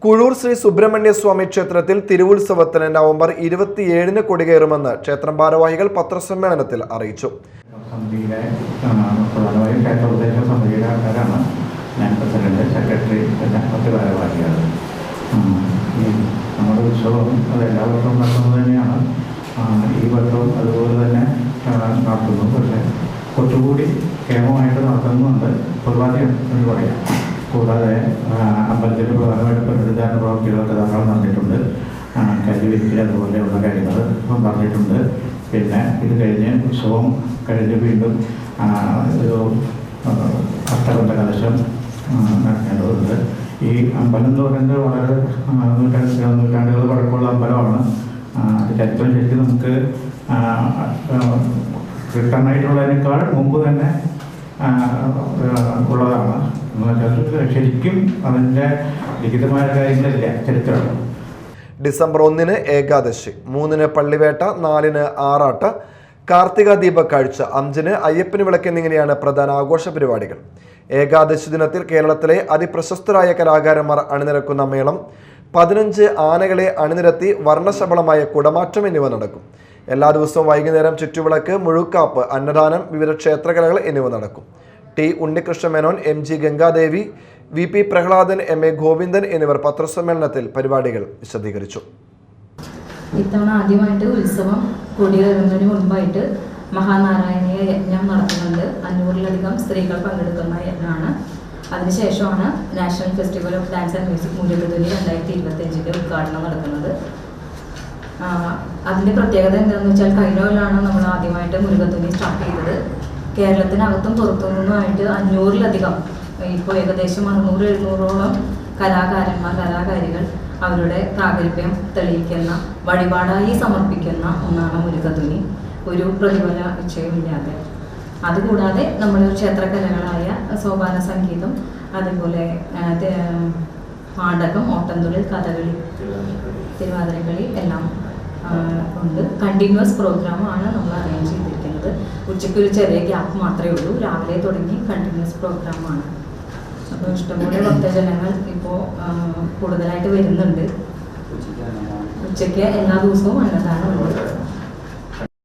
കുഴൂർ ശ്രീ സുബ്രഹ്മണ്യ സ്വാമി ക്ഷേത്രത്തിൽ തിരുവുത്സവത്തിന് നവംബർ 27-ന് കൊടികയറുമെന്ന് ക്ഷേത്രം ഭാരവാഹികൾ പത്രസമ്മേളനത്തിൽ അറിയിച്ചു. നമ്മുടെ ഉത്സവം അത് എല്ലാ വർഷവും നടത്തുന്നത് തന്നെയാണ്. ഈ വർഷവും അതുപോലെ തന്നെ നടത്തുന്നു. പക്ഷേ കുറച്ചുകൂടി കേമമായിട്ട് നടത്തുന്നുണ്ട് പൊതുവാദ്യം എന്ന് പറയാം. കൂടാതെ അമ്പലത്തിൽ പ്രധാനമായിട്ട് പുനരുദ്ധാരണ പ്രവൃത്തികളൊക്കെ ധാരാളം നടന്നിട്ടുണ്ട്. കല്ലുവിരിക്കൽ അതുപോലെയുള്ള കാര്യങ്ങൾ നടന്നിട്ടുണ്ട്. പിന്നെ ഇത് കഴിഞ്ഞ് ഉത്സവം കഴിഞ്ഞ് വീണ്ടും ഒരു അഷ്ടബന്ധ കലശം നടത്തേണ്ടതുണ്ട്. ഈ അമ്പലം എന്ന് പറയുന്നത് വളരെ നൂറ്റാണ്ടുകൾ പഴക്കമുള്ള അമ്പലമാണ്. ചരിത്രം ശരിക്കും നമുക്ക് റിട്ടേൺ ആയിട്ടുള്ളതിനേക്കാൾ മുമ്പ് തന്നെ ഉള്ളതാണ്. എന്ന് വെച്ചാൽ ശരിക്കും അതിൻ്റെ ലിഖിതമായ കാര്യങ്ങളില്ല, ചരിത്രമാണ്. ഡിസംബർ 1-ന് ഏകാദശി, 3-ന് പള്ളിവേട്ട, 4-ന് ആറാട്ട്, കാർത്തിക ദീപക്കാഴ്ച, 5-ന് അയ്യപ്പന് വിളക്ക് എന്നിങ്ങനെയാണ് പ്രധാന ആഘോഷ പരിപാടികൾ. ഏകാദശി ദിനത്തിൽ കേരളത്തിലെ അതിപ്രശസ്തരായ കലാകാരന്മാർ അണിനിരക്കുന്ന മേളം, 15 ആനകളെ അണിനിരത്തി വർണ്ണശബളമായ കുടമാറ്റം എന്നിവ നടക്കും. എല്ലാ ദിവസവും വൈകുന്നേരം ചുറ്റുവിളക്ക്, മുഴുക്കാപ്പ്, അന്നദാനം, വിവിധ ക്ഷേത്രകലകൾ എന്നിവ നടക്കും. T Unnikrishna Menon, MG Ganga Devi, VP Prahladan, MA Govindan എന്നിവർ പത്രസമ്മേളനത്തിൽ പരിപാടികൾ വിശദീകരിച്ചു. ഇത്തവണ ആദ്യമായിട്ട് ഉത്സവം കൊടിയേറുന്നതിന് മുൻപായിട്ട് മഹാനാരായണീയ യജ്ഞം നടത്തുന്നുണ്ട്. 500-ലധികം സ്ത്രീകൾ പങ്കെടുക്കുന്ന യജ്ഞമാണ്. അതിനുശേഷമാണ് national festival of dance and music മുരുകതുലി 2025-ന്റെ ഉദ്ഘാടനം നടക്കുന്നത്. അതിൻ്റെ പ്രത്യേകത എന്താണെന്ന് വെച്ചാൽ കഴിഞ്ഞ കൊല്ലമാണ് നമ്മൾ ആദ്യമായിട്ട് മുരുകതുലി സ്റ്റാർട്ട് ചെയ്തത്. കേരളത്തിനകത്തും പുറത്തുനിന്നുമായിട്ട് 500-ലധികം, ഇപ്പോൾ ഏകദേശം 600-700-ഓളം കലാകാരികൾ അവരുടെ പ്രാഗൽഭ്യം തെളിയിക്കുന്ന, വഴിപാടായി സമർപ്പിക്കുന്ന ഒന്നാണ് മുരുകതുലി, ഒരു പ്രതിഫല നിശ്ചയമില്ലാതെ. അതുകൂടാതെ നമ്മൾ ക്ഷേത്രകലകളായ സോപാന സംഗീതം, അതുപോലെ നാടകം, ഓട്ടംതുള്ളൽ, കഥകളി, തിരുവാതിരക്കളി എല്ലാം ഉണ്ട്. കണ്ടിന്യൂസ് പ്രോഗ്രാമാണ് നമ്മൾ അറേഞ്ച് ചെയ്തിരിക്കുന്നത്. ഉച്ചയ്ക്ക് ഒരു ചെറിയ ഗ്യാപ്പ് മാത്രമേ ഉള്ളൂ. രാവിലെ തുടങ്ങി കണ്ടിന്യൂസ് പ്രോഗ്രാമാണ്. അപ്പോൾ ഇഷ്ടംപോലെ ഭക്തജനങ്ങൾ ഇപ്പോൾ കൂടുതലായിട്ട് വരുന്നുണ്ട്. ഉച്ചയ്ക്ക് എല്ലാ ദിവസവും അന്നദാനം ഉണ്ട്.